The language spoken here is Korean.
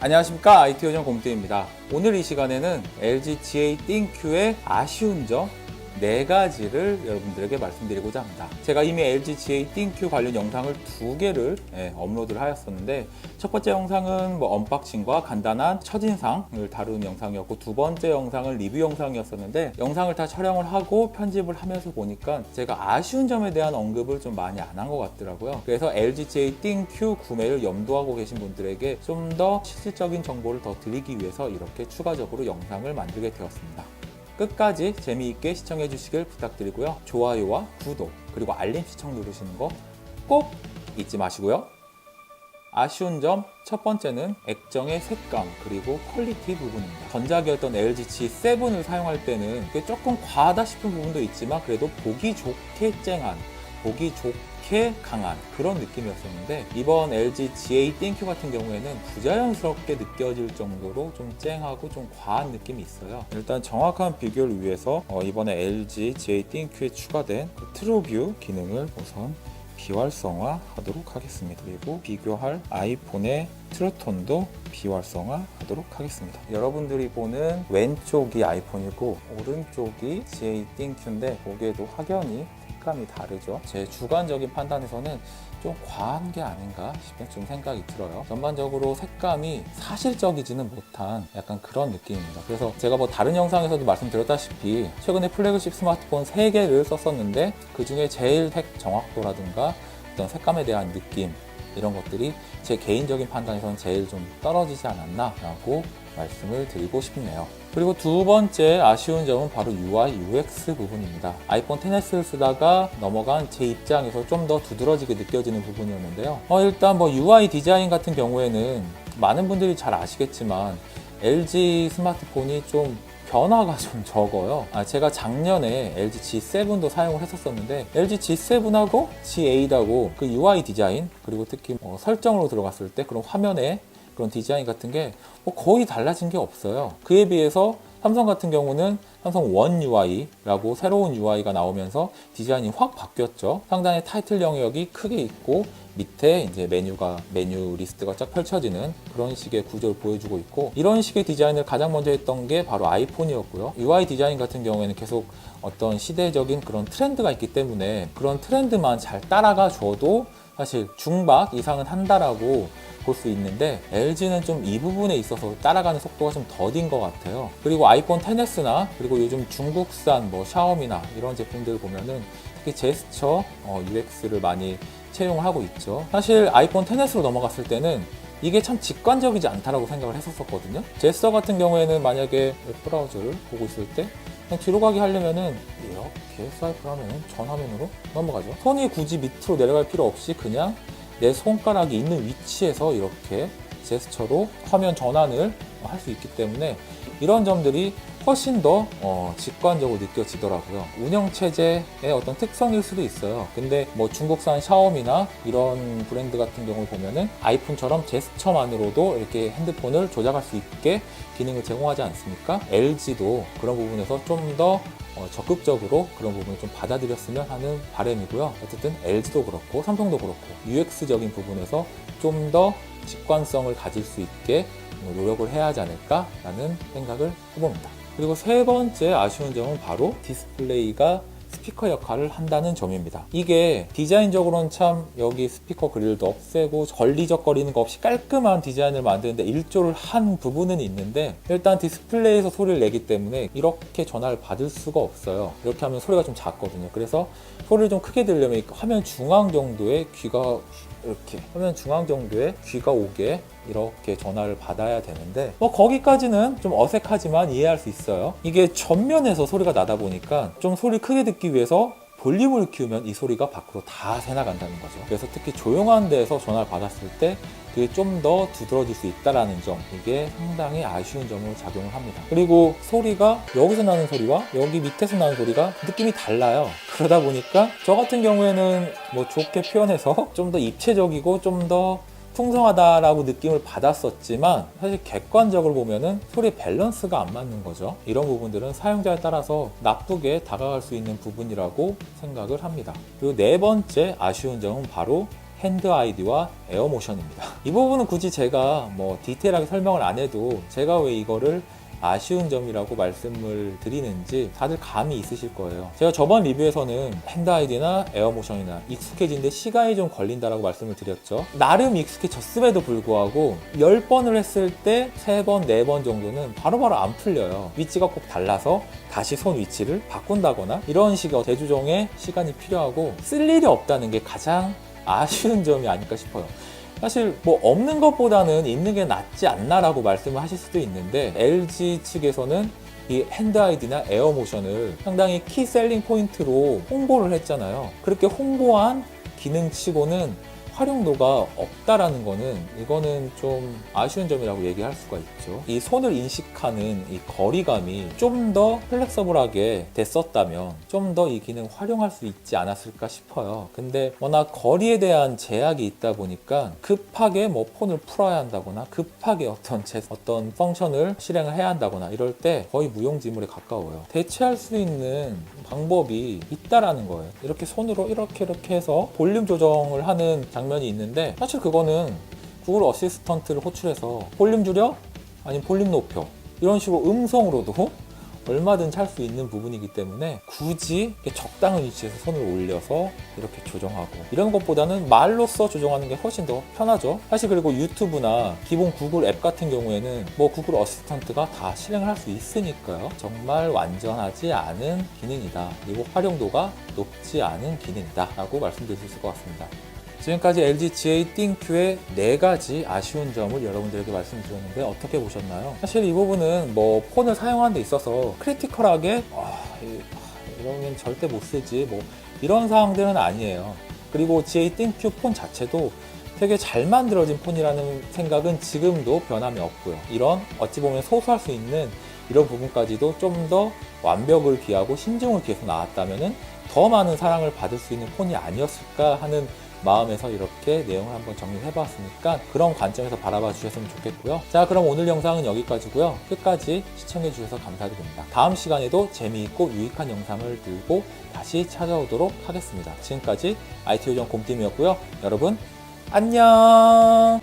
안녕하십니까, IT요정 곰띠입니다. 오늘 이 시간에는 LG GA-ThinQ의 아쉬운 점 4가지를 여러분들에게 말씀드리고자 합니다. 제가 이미 LG GA-ThinQ 관련 영상을 2개를 업로드를 하였었는데, 첫 번째 영상은 언박싱과 간단한 첫인상을 다루는 영상이었고, 두 번째 영상은 리뷰 영상이었었는데, 영상을 다 촬영을 하고 편집을 하면서 보니까 제가 아쉬운 점에 대한 언급을 좀 많이 안 한 것 같더라고요. 그래서 LG GA-ThinQ 구매를 염두하고 계신 분들에게 좀 더 실질적인 정보를 더 드리기 위해서 이렇게 추가적으로 영상을 만들게 되었습니다. 끝까지 재미있게 시청해 주시길 부탁드리고요. 좋아요와 구독, 그리고 알림 시청 누르시는 거 꼭 잊지 마시고요. 아쉬운 점 첫 번째는 액정의 색감 그리고 퀄리티 부분입니다. 전작이었던 LG G7을 사용할 때는 조금 과하다 싶은 부분도 있지만 그래도 보기 좋게 쨍한, 보기 좋게 강한 그런 느낌이었었는데, 이번 LG GA-ThinQ 같은 경우에는 부자연스럽게 느껴질 정도로 좀 쨍하고 좀 과한 느낌이 있어요. 일단 정확한 비교를 위해서 이번에 LG GA-ThinQ에 추가된 트루뷰 기능을 우선 비활성화 하도록 하겠습니다. 그리고 비교할 아이폰의 트루톤도 비활성화 하도록 하겠습니다. 여러분들이 보는 왼쪽이 아이폰이고 오른쪽이 GA-ThinQ인데 보기에도 확연히 색감이 다르죠. 제 주관적인 판단에서는 좀 과한 게 아닌가 싶은 좀 생각이 들어요. 전반적으로 색감이 사실적이지는 못한 약간 그런 느낌입니다. 그래서 제가 다른 영상에서도 말씀드렸다시피 최근에 플래그십 스마트폰 3개를 썼었는데 그 중에 제일 색 정확도라든가 어떤 색감에 대한 느낌, 이런 것들이 제 개인적인 판단에서는 제일 좀 떨어지지 않았나 라고 말씀을 드리고 싶네요. 그리고 두 번째 아쉬운 점은 바로 UI, UX 부분입니다. 아이폰 XS를 쓰다가 넘어간 제 입장에서 좀 더 두드러지게 느껴지는 부분이었는데요. 일단 UI 디자인 같은 경우에는 많은 분들이 잘 아시겠지만 LG 스마트폰이 좀 변화가 좀 적어요. 제가 작년에 LG G7도 사용을 했었는데 LG G7하고 G8하고 그 UI 디자인, 그리고 특히 설정으로 들어갔을 때 그런 화면에 그런 디자인 같은 게 거의 달라진 게 없어요. 그에 비해서 삼성 같은 경우는 삼성 원 UI라고 새로운 UI가 나오면서 디자인이 확 바뀌었죠. 상단에 타이틀 영역이 크게 있고 밑에 이제 메뉴 리스트가 쫙 펼쳐지는 그런 식의 구조를 보여주고 있고, 이런 식의 디자인을 가장 먼저 했던 게 바로 아이폰이었고요. UI 디자인 같은 경우에는 계속 어떤 시대적인 그런 트렌드가 있기 때문에 그런 트렌드만 잘 따라가 줘도 사실 중박 이상은 한다라고 볼 수 있는데, LG는 좀 이 부분에 있어서 따라가는 속도가 좀 더딘 것 같아요. 그리고 아이폰 XS나 그리고 요즘 중국산 샤오미나 이런 제품들 보면은 특히 제스처 UX를 많이 채용하고 있죠. 사실 아이폰 XS로 넘어갔을 때는 이게 참 직관적이지 않다라고 생각을 했었거든요. 제스처 같은 경우에는 만약에 웹브라우저를 보고 있을 때 그냥 뒤로 가기 하려면은 이렇게 스와이프를 하면 전 화면으로 넘어가죠. 손이 굳이 밑으로 내려갈 필요 없이 그냥 내 손가락이 있는 위치에서 이렇게 제스처로 화면 전환을 할 수 있기 때문에 이런 점들이 훨씬 더 직관적으로 느껴지더라고요. 운영체제의 어떤 특성일 수도 있어요. 근데 중국산 샤오미나 이런 브랜드 같은 경우를 보면은 아이폰처럼 제스처만으로도 이렇게 핸드폰을 조작할 수 있게 기능을 제공하지 않습니까? LG도 그런 부분에서 좀 더 적극적으로 그런 부분을 좀 받아들였으면 하는 바람이고요. 어쨌든 LG도 그렇고 삼성도 그렇고 UX적인 부분에서 좀 더 직관성을 가질 수 있게 노력을 해야 하지 않을까라는 생각을 해봅니다. 그리고 세 번째 아쉬운 점은 바로 디스플레이가 스피커 역할을 한다는 점입니다. 이게 디자인적으로는 참 여기 스피커 그릴도 없애고 걸리적거리는 거 없이 깔끔한 디자인을 만드는데 일조를 한 부분은 있는데, 일단 디스플레이에서 소리를 내기 때문에 이렇게 전화를 받을 수가 없어요. 이렇게 하면 소리가 좀 작거든요. 그래서 소리를 좀 크게 들으려면 화면 중앙 정도의 화면 중앙 정도의 귀가 오게 이렇게 전화를 받아야 되는데 거기까지는 좀 어색하지만 이해할 수 있어요. 이게 전면에서 소리가 나다 보니까 좀 소리 크게 듣기 위해서 볼륨을 키우면 이 소리가 밖으로 다 새나간다는 거죠. 그래서 특히 조용한 데에서 전화를 받았을 때 그게 좀 더 두드러질 수 있다는 점, 이게 상당히 아쉬운 점으로 작용을 합니다. 그리고 소리가 여기서 나는 소리와 여기 밑에서 나는 소리가 느낌이 달라요. 그러다 보니까 저 같은 경우에는 좋게 표현해서 좀 더 입체적이고 좀 더 풍성하다라고 느낌을 받았었지만, 사실 객관적으로 보면은 소리의 밸런스가 안 맞는 거죠. 이런 부분들은 사용자에 따라서 나쁘게 다가갈 수 있는 부분이라고 생각을 합니다. 그리고 네 번째 아쉬운 점은 바로 핸드 아이디와 에어 모션입니다. 이 부분은 굳이 제가 뭐 디테일하게 설명을 안 해도 제가 왜 이거를 아쉬운 점이라고 말씀을 드리는지 다들 감이 있으실 거예요. 제가 저번 리뷰에서는 핸드 아이디나 에어 모션이나 익숙해지는데 시간이 좀 걸린다라고 말씀을 드렸죠. 나름 익숙해졌음에도 불구하고 10번을 했을 때 3번, 4번 정도는 바로바로 안 풀려요. 위치가 꼭 달라서 다시 손 위치를 바꾼다거나 이런 식의 재조정에 시간이 필요하고 쓸 일이 없다는 게 가장 아쉬운 점이 아닐까 싶어요. 사실 뭐 없는 것보다는 있는 게 낫지 않나라고 말씀을 하실 수도 있는데 LG 측에서는 이 핸드 아이디나 에어 모션을 상당히 키 셀링 포인트로 홍보를 했잖아요. 그렇게 홍보한 기능치고는 활용도가 없다라는 거는 이거는 좀 아쉬운 점이라고 얘기할 수가 있죠. 이 손을 인식하는 이 거리감이 좀 더 플렉서블하게 됐었다면 좀 더 이 기능 활용할 수 있지 않았을까 싶어요. 근데 워낙 거리에 대한 제약이 있다 보니까 급하게 뭐 폰을 풀어야 한다거나 급하게 어떤 펑션을 실행을 해야 한다거나 이럴 때 거의 무용지물에 가까워요. 대체할 수 있는 방법이 있다라는 거예요. 이렇게 손으로 이렇게 해서 볼륨 조정을 하는 장면이 있는데 사실 그거는 구글 어시스턴트를 호출해서 볼륨 줄여? 아니면 볼륨 높여? 이런 식으로 음성으로도 얼마든지 할 수 있는 부분이기 때문에 굳이 적당한 위치에서 손을 올려서 이렇게 조정하고 이런 것보다는 말로써 조정하는 게 훨씬 더 편하죠. 사실 그리고 유튜브나 기본 구글 앱 같은 경우에는 뭐 구글 어시스턴트가 다 실행을 할 수 있으니까요. 정말 완전하지 않은 기능이다. 그리고 활용도가 높지 않은 기능이다 라고 말씀드릴 수 있을 것 같습니다. 지금까지 LG GA 띵큐의 4가지 아쉬운 점을 여러분들에게 말씀드렸는데 어떻게 보셨나요? 사실 이 부분은 뭐 폰을 사용하는 데 있어서 크리티컬하게 이러면 절대 못 쓰지 뭐 이런 상황들은 아니에요. 그리고 GA 띵큐 폰 자체도 되게 잘 만들어진 폰이라는 생각은 지금도 변함이 없고요. 이런 어찌 보면 소소할 수 있는 이런 부분까지도 좀 더 완벽을 기하고 신중을 기해서 나왔다면 더 많은 사랑을 받을 수 있는 폰이 아니었을까 하는 마음에서 이렇게 내용을 한번 정리를 해봤으니까 그런 관점에서 바라봐 주셨으면 좋겠고요. 자, 그럼 오늘 영상은 여기까지고요. 끝까지 시청해 주셔서 감사드립니다. 다음 시간에도 재미있고 유익한 영상을 들고 다시 찾아오도록 하겠습니다. 지금까지 IT요정 곰팀이었고요. 여러분 안녕.